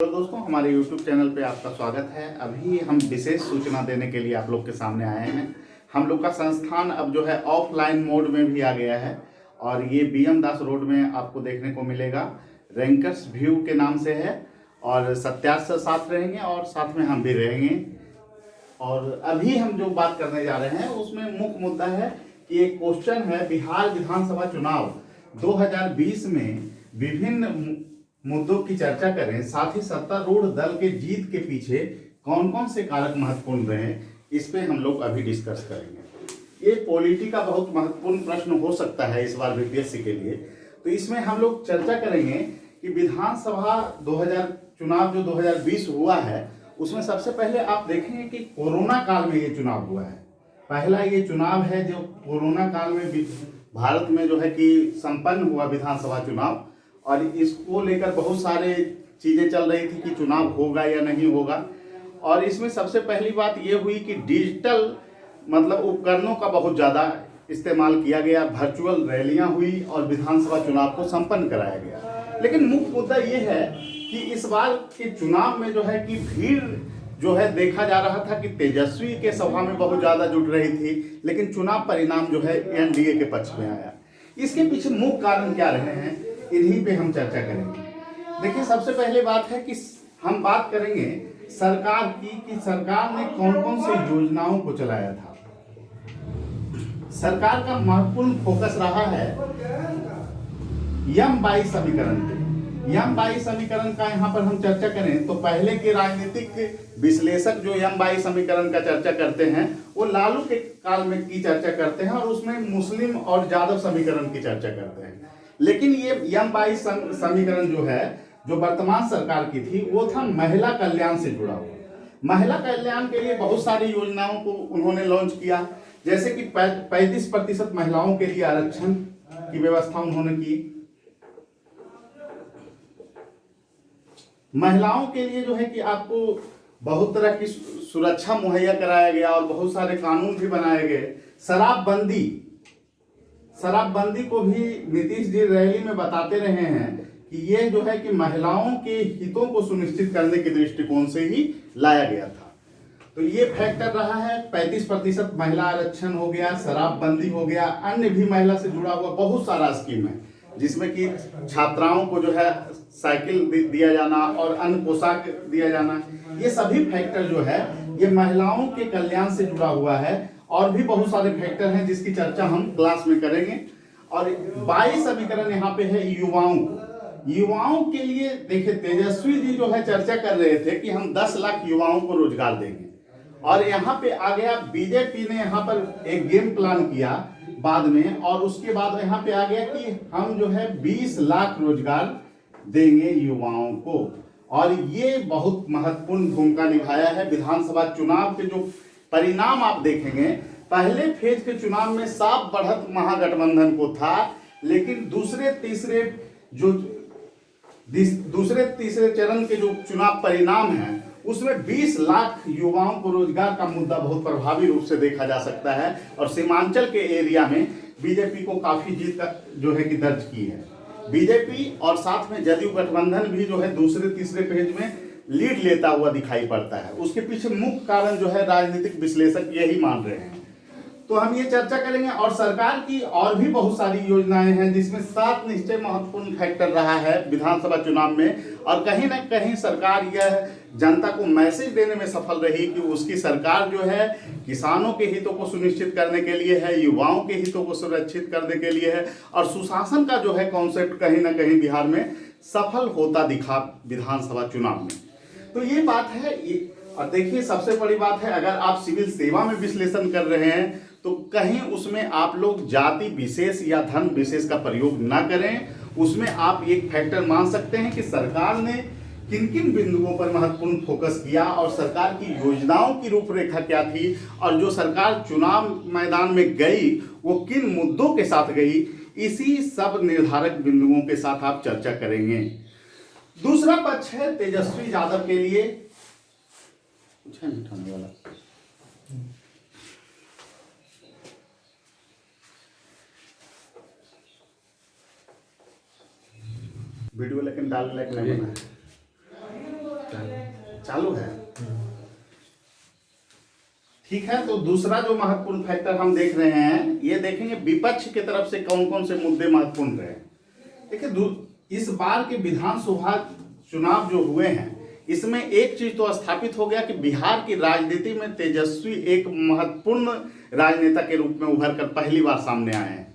तो दोस्तों, हमारे YouTube चैनल पे आपका स्वागत है। अभी हम विशेष सूचना देने के लिए आप लोग के सामने आए हैं। हम लोग का संस्थान अब जो है ऑफलाइन मोड में भी आ गया है और ये BM दास रोड में आपको देखने को मिलेगा। रैंकर्स व्यू के नाम से है और सत्यार्थ सर साथ रहेंगे और साथ में हम भी रहेंगे। और अभी हम जो बात करने जा रहे हैं उसमें मुख्य मुद्दा है कि एक क्वेश्चन है, बिहार विधानसभा चुनाव 2020 में विभिन्न मुद्दों की चर्चा करें, साथ ही सत्तारूढ़ दल के जीत के पीछे कौन कौन से कारक महत्वपूर्ण रहे, इस पे हम लोग अभी डिस्कस करेंगे। ये पॉलिटी का बहुत महत्वपूर्ण प्रश्न हो सकता है इस बार बीपीएससी के लिए। तो इसमें हम लोग चर्चा करेंगे कि विधानसभा 2000 चुनाव जो 2020 हुआ है उसमें सबसे पहले आप देखेंगे कि कोरोना काल में ये चुनाव हुआ है। पहला ये चुनाव है जो कोरोना काल में भारत में जो है कि संपन्न हुआ विधानसभा चुनाव, और इसको लेकर बहुत सारे चीज़ें चल रही थी कि चुनाव होगा या नहीं होगा। और इसमें सबसे पहली बात ये हुई कि डिजिटल मतलब उपकरणों का बहुत ज़्यादा इस्तेमाल किया गया, वर्चुअल रैलियां हुई और विधानसभा चुनाव को संपन्न कराया गया। लेकिन मुख्य मुद्दा ये है कि इस बार के चुनाव में जो है कि भीड़ जो है देखा जा रहा था कि तेजस्वी के सभा में बहुत ज़्यादा जुट रही थी, लेकिन चुनाव परिणाम जो है एनडीए के पक्ष में आया। इसके पीछे मुख्य कारण क्या रहे हैं, इन्हीं पे हम चर्चा करेंगे। देखिए, सबसे पहले बात है कि हम बात करेंगे सरकार की कि सरकार ने कौन कौन से योजनाओं को चलाया था। सरकार का महत्वपूर्ण फोकस रहा है M22 समीकरण पे। M22 समीकरण का यहाँ पर हम चर्चा करें तो पहले के राजनीतिक विश्लेषक जो M22 समीकरण का चर्चा करते हैं वो लालू के काल में की चर्चा करते हैं और उसमें मुस्लिम और यादव समीकरण की चर्चा करते हैं। लेकिन ये M22 समीकरण जो है, जो वर्तमान सरकार की थी, वो था महिला कल्याण से जुड़ा हुआ। महिला कल्याण के लिए बहुत सारी योजनाओं को उन्होंने लॉन्च किया, जैसे कि 35% महिलाओं के लिए आरक्षण की व्यवस्था उन्होंने की। महिलाओं के लिए जो है कि आपको बहुत तरह की सुरक्षा मुहैया कराया गया और बहुत सारे कानून भी बनाए गए। शराबबंदी को भी नीतीश जी रैली में बताते रहे हैं कि ये जो है कि महिलाओं के हितों को सुनिश्चित करने के दृष्टिकोण से ही लाया गया था। तो ये फैक्टर रहा है। 35% महिला आरक्षण हो गया, शराबबंदी हो गया, अन्य भी महिला से जुड़ा हुआ बहुत सारा स्कीम है, जिसमें कि छात्राओं को जो है साइकिल दिया जाना और अन्य पोशाक दिया जाना, ये सभी फैक्टर जो है ये महिलाओं के कल्याण से जुड़ा हुआ है। और भी बहुत सारे फैक्टर हैं जिसकी चर्चा हम क्लास में करेंगे। और 22 समीकरण यहाँ पे है युवाओं के लिए। देखिए, तेजस्वी जी जो है चर्चा कर रहे थे कि हम 10 लाख युवाओं को रोजगार देंगे, और यहाँ पे आ गया बीजेपी ने यहाँ पर एक गेम प्लान किया बाद में, और उसके बाद यहाँ पे आ गया कि हम जो है 20 लाख रोजगार देंगे युवाओं को। और ये बहुत महत्वपूर्ण भूमिका निभाया है। विधानसभा चुनाव के जो परिणाम आप देखेंगे, पहले फेज के चुनाव में साफ बढ़त महागठबंधन को था, लेकिन दूसरे तीसरे चरण के जो चुनाव परिणाम हैं उसमें 20 लाख युवाओं को रोजगार का मुद्दा बहुत प्रभावी रूप से देखा जा सकता है। और सीमांचल के एरिया में बीजेपी को काफी जीत जो है कि दर्ज की है बीजेपी, और साथ में जदयू गठबंधन भी जो है दूसरे तीसरे पेज में लीड लेता हुआ दिखाई पड़ता है। उसके पीछे मुख्य कारण जो है राजनीतिक विश्लेषक यही मान रहे हैं। तो हम ये चर्चा करेंगे। और सरकार की और भी बहुत सारी योजनाएं हैं जिसमें 7 निश्चय महत्वपूर्ण फैक्टर रहा है विधानसभा चुनाव में। और कहीं ना कहीं सरकार यह जनता को मैसेज देने में सफल रही कि उसकी सरकार जो है किसानों के हितों को सुनिश्चित करने के लिए है, युवाओं के हितों को सुरक्षित करने के लिए है, और सुशासन का जो है कॉन्सेप्ट कहीं ना कहीं बिहार में सफल होता दिखा विधानसभा चुनाव में। तो ये बात है। और देखिए, सबसे बड़ी बात है, अगर आप सिविल सेवा में विश्लेषण कर रहे हैं तो कहीं उसमें आप लोग जाति विशेष या धर्म विशेष का प्रयोग ना करें। उसमें आप एक फैक्टर मान सकते हैं कि सरकार ने किन किन बिंदुओं पर महत्वपूर्ण फोकस किया और सरकार की योजनाओं की रूपरेखा क्या थी, और जो सरकार चुनाव मैदान में गई वो किन मुद्दों के साथ गई, इसी सब निर्धारक बिंदुओं के साथ आप चर्चा करेंगे। दूसरा पक्ष है तेजस्वी यादव के लिए। कुछ है मिठाने वाला वीडियो लेकिन डालने लायक नहीं बना है। चालू है। ठीक है, तो दूसरा जो महत्वपूर्ण फैक्टर हम देख रहे हैं, ये देखेंगे विपक्ष की तरफ से कौन कौन से मुद्दे महत्वपूर्ण रहे। देखिए, इस बार के विधानसभा चुनाव जो हुए हैं, इसमें एक चीज तो स्थापित हो गया कि बिहार की राजनीति में तेजस्वी एक महत्वपूर्ण राजनेता के रूप में उभर कर पहली बार सामने आए हैं।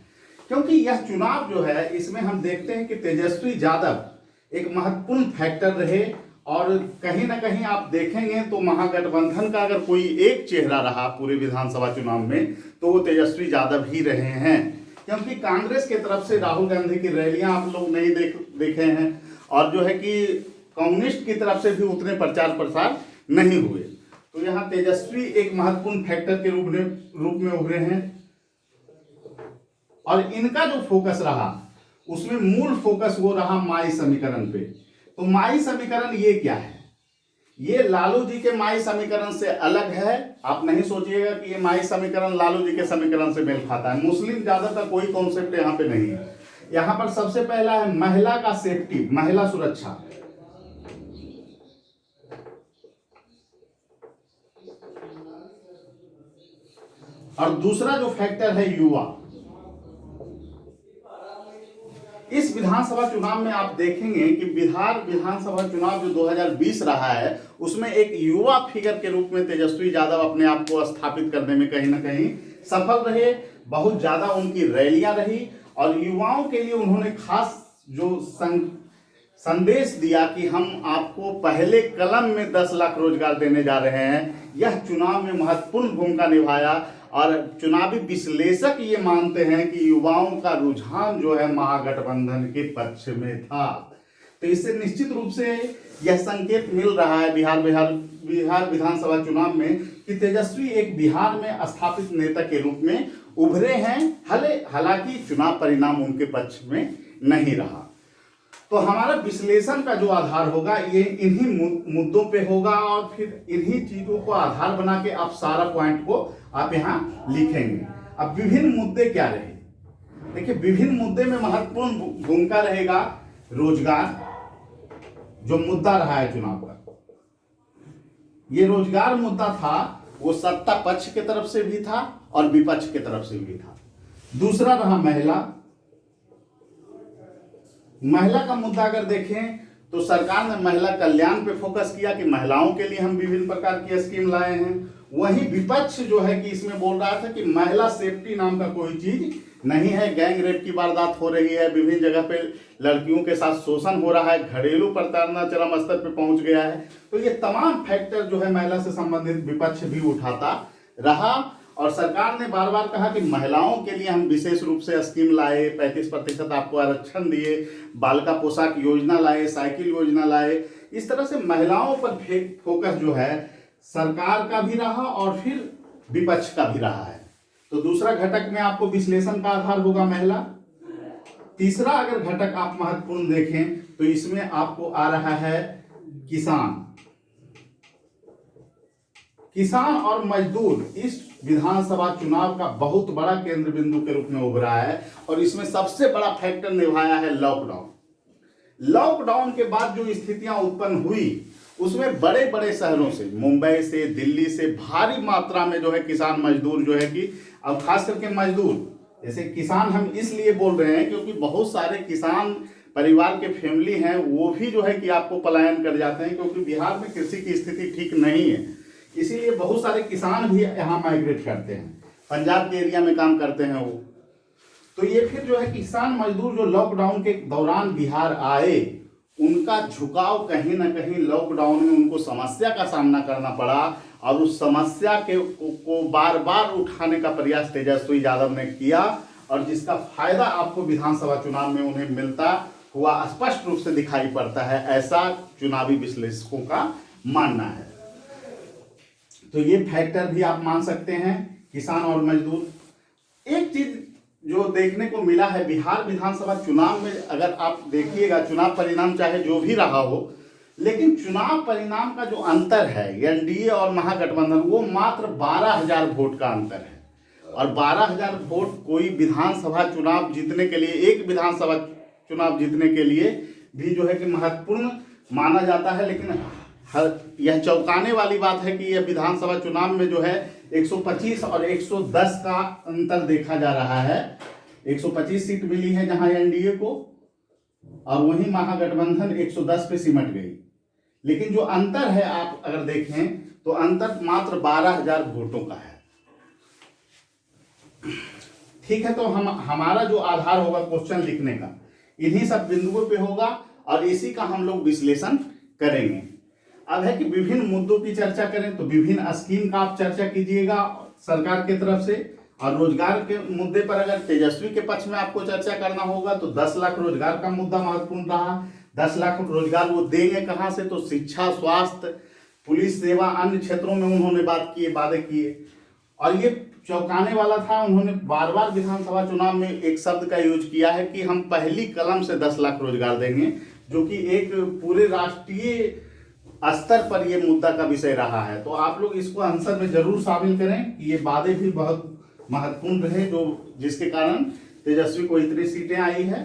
क्योंकि यह चुनाव जो है, इसमें हम देखते हैं कि तेजस्वी यादव एक महत्वपूर्ण फैक्टर रहे, और कहीं ना कहीं आप देखेंगे तो महागठबंधन का अगर कोई एक चेहरा रहा पूरे विधानसभा चुनाव में, तो वो तेजस्वी यादव ही रहे हैं। क्योंकि कांग्रेस की तरफ से राहुल गांधी की रैलियां आप लोग नहीं देखे हैं, और जो है कि कम्युनिस्ट की तरफ से भी उतने प्रचार प्रसार नहीं हुए। तो यहाँ तेजस्वी एक महत्वपूर्ण फैक्टर के रूप में उभरे हैं, और इनका जो फोकस रहा, उसमें मूल फोकस वो रहा माई समीकरण पे। तो माई समीकरण ये क्या है? ये लालू जी के माई समीकरण से अलग है। आप नहीं सोचिएगा कि ये माई समीकरण लालू जी के समीकरण से मेल खाता है। मुस्लिम ज्यादा का कोई कॉन्सेप्ट यहाँ पे नहीं है। यहाँ पर सबसे पहला है महिला का सेफ्टी, महिला सुरक्षा। और दूसरा जो फैक्टर है युवा। इस विधानसभा चुनाव में आप देखेंगे कि बिहार विधानसभा चुनाव जो 2020 रहा है, उसमें एक युवा फिगर के रूप में तेजस्वी यादव अपने आप को स्थापित करने में कहीं ना कहीं सफल रहे। बहुत ज्यादा उनकी रैलियां रही, और युवाओं के लिए उन्होंने खास जो संदेश दिया कि हम आपको पहले कलम में 10 लाख रोजगार देने जा रहे हैं, यह चुनाव में महत्वपूर्ण भूमिका निभाया। और चुनावी विश्लेषक ये मानते हैं कि युवाओं का रुझान जो है महागठबंधन के पक्ष में था। तो इससे निश्चित रूप से यह संकेत मिल रहा है बिहार विधानसभा चुनाव में कि तेजस्वी एक बिहार में स्थापित नेता के रूप में उभरे हैं। हालांकि चुनाव परिणाम उनके पक्ष में नहीं रहा। तो हमारा विश्लेषण का जो आधार होगा, ये इन्हीं मुद्दों पे होगा, और फिर इन्हीं चीजों को आधार बना के आप सारा पॉइंट को आप यहाँ लिखेंगे। अब विभिन्न मुद्दे क्या रहे? देखिए, विभिन्न मुद्दे में महत्वपूर्ण भूमिका रहेगा रोजगार, जो मुद्दा रहा है चुनाव का। ये रोजगार मुद्दा था, वो सत्ता पक्ष की तरफ से भी था और विपक्ष की तरफ से भी था। दूसरा रहा महिला का मुद्दा। अगर देखें तो सरकार ने महिला कल्याण पे फोकस किया कि महिलाओं के लिए हम विभिन्न प्रकार की स्कीम लाए हैं। वहीं विपक्ष जो है कि इसमें बोल रहा था कि महिला सेफ्टी नाम का कोई चीज नहीं है, गैंग रेप की वारदात हो रही है, विभिन्न जगह पे लड़कियों के साथ शोषण हो रहा है, घरेलू प्रताड़ना चरम स्तर पे पहुंच गया है। तो ये तमाम फैक्टर जो है महिला से संबंधित विपक्ष भी उठाता रहा, और सरकार ने बार बार कहा कि महिलाओं के लिए हम विशेष रूप से स्कीम लाए, 35% आपको आरक्षण दिए, बालिका पोशाक योजना लाए, साइकिल योजना लाए। इस तरह से महिलाओं पर फोकस जो है सरकार का भी रहा और फिर विपक्ष का भी रहा है। तो दूसरा घटक में आपको विश्लेषण का आधार होगा महिला। तीसरा अगर घटक आप महत्वपूर्ण देखें तो इसमें आपको आ रहा है किसान और मजदूर। इस विधानसभा चुनाव का बहुत बड़ा केंद्र बिंदु के रूप में उभरा है, और इसमें सबसे बड़ा फैक्टर निभाया है लॉकडाउन के बाद जो स्थितियां उत्पन्न हुई, उसमें बड़े बड़े शहरों से, मुंबई से, दिल्ली से भारी मात्रा में जो है किसान मजदूर जो है कि, अब खास करके मजदूर, जैसे किसान हम इसलिए बोल रहे हैं क्योंकि बहुत सारे किसान परिवार के फैमिली हैं, वो भी जो है कि आपको पलायन कर जाते हैं, क्योंकि बिहार में कृषि की स्थिति ठीक नहीं है। इसीलिए बहुत सारे किसान भी यहाँ माइग्रेट करते हैं, पंजाब के एरिया में काम करते हैं वो। तो ये फिर जो है किसान मजदूर जो लॉकडाउन के दौरान बिहार आए, उनका झुकाव कहीं ना कहीं लॉकडाउन में उनको समस्या का सामना करना पड़ा, और उस समस्या को बार बार उठाने का प्रयास तेजस्वी यादव ने किया, और जिसका फायदा आपको विधानसभा चुनाव में उन्हें मिलता हुआ स्पष्ट रूप से दिखाई पड़ता है, ऐसा चुनावी विश्लेषकों का मानना है। तो ये फैक्टर भी आप मान सकते हैं, किसान और मजदूर। एक चीज जो देखने को मिला है बिहार विधानसभा चुनाव में, अगर आप देखिएगा चुनाव परिणाम चाहे जो भी रहा हो, लेकिन चुनाव परिणाम का जो अंतर है एनडीए और महागठबंधन, वो मात्र 12,000 वोट का अंतर है। और 12,000 वोट कोई विधानसभा चुनाव जीतने के लिए, एक विधानसभा चुनाव जीतने के लिए भी जो है कि महत्वपूर्ण माना जाता है। लेकिन यह चौंकाने वाली बात है कि यह विधानसभा चुनाव में जो है 125 और 110 का अंतर देखा जा रहा है। 125 सीट मिली है जहां एनडीए को, और वहीं महागठबंधन 110 पे सिमट गई। लेकिन जो अंतर है आप अगर देखें तो अंतर मात्र 12,000 वोटों का है। ठीक है, तो हमारा जो आधार होगा क्वेश्चन लिखने का इन्हीं सब बिंदुओं पे होगा और इसी का हम लोग विश्लेषण करेंगे। अब है कि विभिन्न मुद्दों की चर्चा करें तो विभिन्न स्कीम का आप चर्चा कीजिएगा सरकार की तरफ से, और रोजगार के मुद्दे पर अगर तेजस्वी के पक्ष में आपको चर्चा करना होगा तो 10 लाख रोजगार का मुद्दा महत्वपूर्ण रहा। 10 लाख रोजगार वो देंगे कहाँ से, तो शिक्षा, स्वास्थ्य, पुलिस सेवा, अन्य क्षेत्रों में उन्होंने वादे किए। और ये चौंकाने वाला था, उन्होंने बार बार विधानसभा चुनाव में एक शब्द का यूज किया है कि हम पहली कलम से 10 लाख रोजगार देंगे, जो कि एक पूरे राष्ट्रीय स्तर पर यह मुद्दा का विषय रहा है। तो आप लोग इसको आंसर में जरूर शामिल करें कि ये वादे भी बहुत महत्वपूर्ण रहे, जो जिसके कारण तेजस्वी को इतनी सीटें आई है।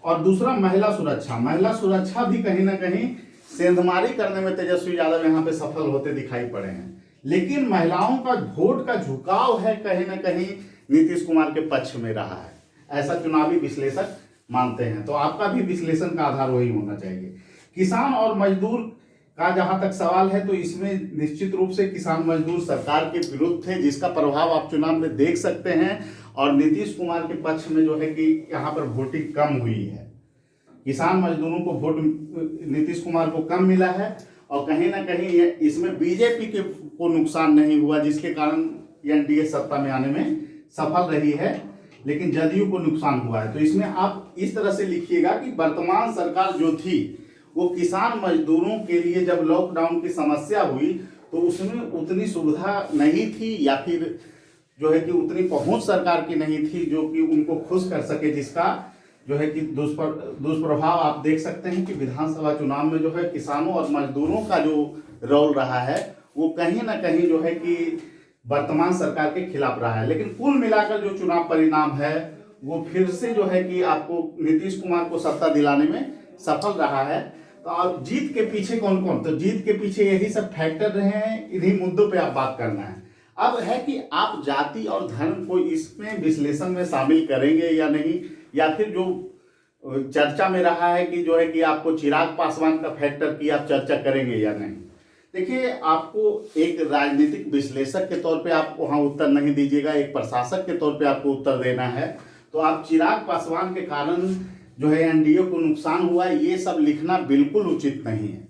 और दूसरा महिला सुरक्षा, महिला सुरक्षा भी कहीं ना कहीं सेंधमारी करने में तेजस्वी यादव यहाँ पे सफल होते दिखाई पड़े हैं। लेकिन महिलाओं का वोट का झुकाव है कहीं ना कहीं नीतीश कुमार के पक्ष में रहा है, ऐसा चुनावी विश्लेषक मानते हैं। तो आपका भी विश्लेषण का आधार वही होना चाहिए। किसान और मजदूर का जहां तक सवाल है तो इसमें निश्चित रूप से किसान मजदूर सरकार के विरुद्ध थे, जिसका प्रभाव आप चुनाव में देख सकते हैं। और नीतीश कुमार के पक्ष में जो है कि यहाँ पर वोटिंग कम हुई है, किसान मजदूरों को वोट नीतीश कुमार को कम मिला है। और कहीं ना कहीं इसमें बीजेपी को नुकसान नहीं हुआ, जिसके कारण एनडीए सत्ता में आने में सफल रही है, लेकिन जदयू को नुकसान हुआ है। तो इसमें आप इस तरह से लिखिएगा कि वर्तमान सरकार जो थी वो किसान मजदूरों के लिए जब लॉकडाउन की समस्या हुई तो उसमें उतनी सुविधा नहीं थी, या फिर जो है कि उतनी पहुंच सरकार की नहीं थी जो कि उनको खुश कर सके, जिसका जो है कि दुष्प्रभाव आप देख सकते हैं कि विधानसभा चुनाव में जो है किसानों और मजदूरों का जो रोल रहा है वो कहीं ना कहीं जो है कि वर्तमान सरकार के खिलाफ रहा है। लेकिन कुल मिलाकर जो चुनाव परिणाम है वो फिर से जो है कि आपको नीतीश कुमार को सत्ता दिलाने में सफल रहा है। तो आप जीत के पीछे कौन कौन, तो जीत के पीछे यही सब फैक्टर रहे हैं, इन्हीं मुद्दों पे आप बात करना है। अब है कि आप जाति और धर्म को इसमें विश्लेषण में शामिल करेंगे या नहीं, या फिर जो चर्चा में रहा है कि जो है कि आपको चिराग पासवान का फैक्टर की आप चर्चा करेंगे या नहीं। देखिए, आपको एक राजनीतिक विश्लेषक के तौर पे आप वहाँ उत्तर नहीं दीजिएगा, एक प्रशासक के तौर पे आपको उत्तर देना है। तो आप चिराग पासवान के कारण जो है एनडीए को नुकसान हुआ, ये सब लिखना बिल्कुल उचित नहीं है।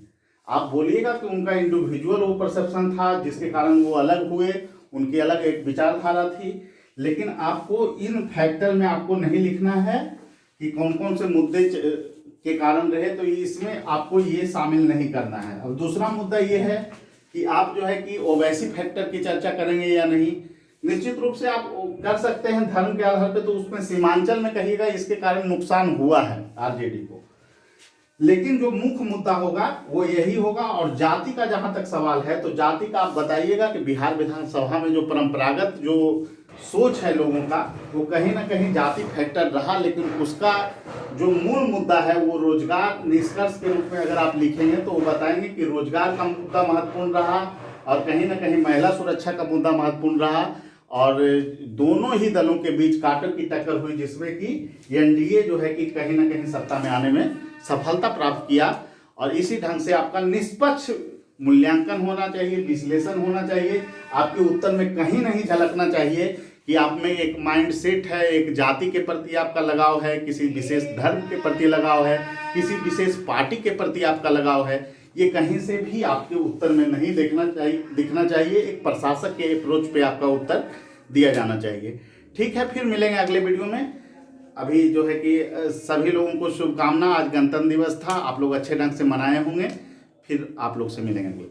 आप बोलिएगा कि उनका इंडिविजुअल वो परसेप्शन था जिसके कारण वो अलग हुए, उनकी अलग एक विचारधारा थी, लेकिन आपको इन फैक्टर में आपको नहीं लिखना है कि कौन कौन से मुद्दे के कारण रहे, तो इसमें आपको ये शामिल नहीं करना है। अब दूसरा मुद्दा ये है कि आप जो है कि ओवैसी फैक्टर की चर्चा करेंगे या नहीं। निश्चित रूप से आप कर सकते हैं धर्म के आधार पर, तो उसमें सीमांचल में कहिएगा इसके कारण नुकसान हुआ है आरजेडी को, लेकिन जो मुख्य मुद्दा होगा वो यही होगा। और जाति का जहां तक सवाल है तो जाति का आप बताइएगा कि बिहार विधानसभा में जो परंपरागत जो सोच है लोगों का वो कहीं ना कहीं जाति फैक्टर रहा, लेकिन उसका जो मूल मुद्दा है वो रोजगार, निष्कर्ष के रूप में अगर आप लिखेंगे तो वो बताएंगे कि रोजगार का मुद्दा महत्वपूर्ण रहा और कहीं ना कहीं महिला सुरक्षा का मुद्दा महत्वपूर्ण रहा। और दोनों ही दलों के बीच कांटे की टक्कर हुई, जिसमें कि एनडीए जो है कि कहीं ना कहीं सत्ता में आने में सफलता प्राप्त किया। और इसी ढंग से आपका निष्पक्ष मूल्यांकन होना चाहिए, विश्लेषण होना चाहिए। आपके उत्तर में कहीं नहीं झलकना चाहिए कि आप में एक माइंड सेट है, एक जाति के प्रति आपका लगाव है, किसी विशेष धर्म के प्रति लगाव है, किसी विशेष पार्टी के प्रति आपका लगाव है। ये कहीं से भी आपके उत्तर में नहीं दिखना चाहिए। एक प्रशासक के अप्रोच पे आपका उत्तर दिया जाना चाहिए। ठीक है, फिर मिलेंगे अगले वीडियो में। अभी जो है कि सभी लोगों को शुभकामना। आज गणतंत्र दिवस था, आप लोग अच्छे ढंग से मनाए होंगे। फिर आप लोग से मिलेंगे।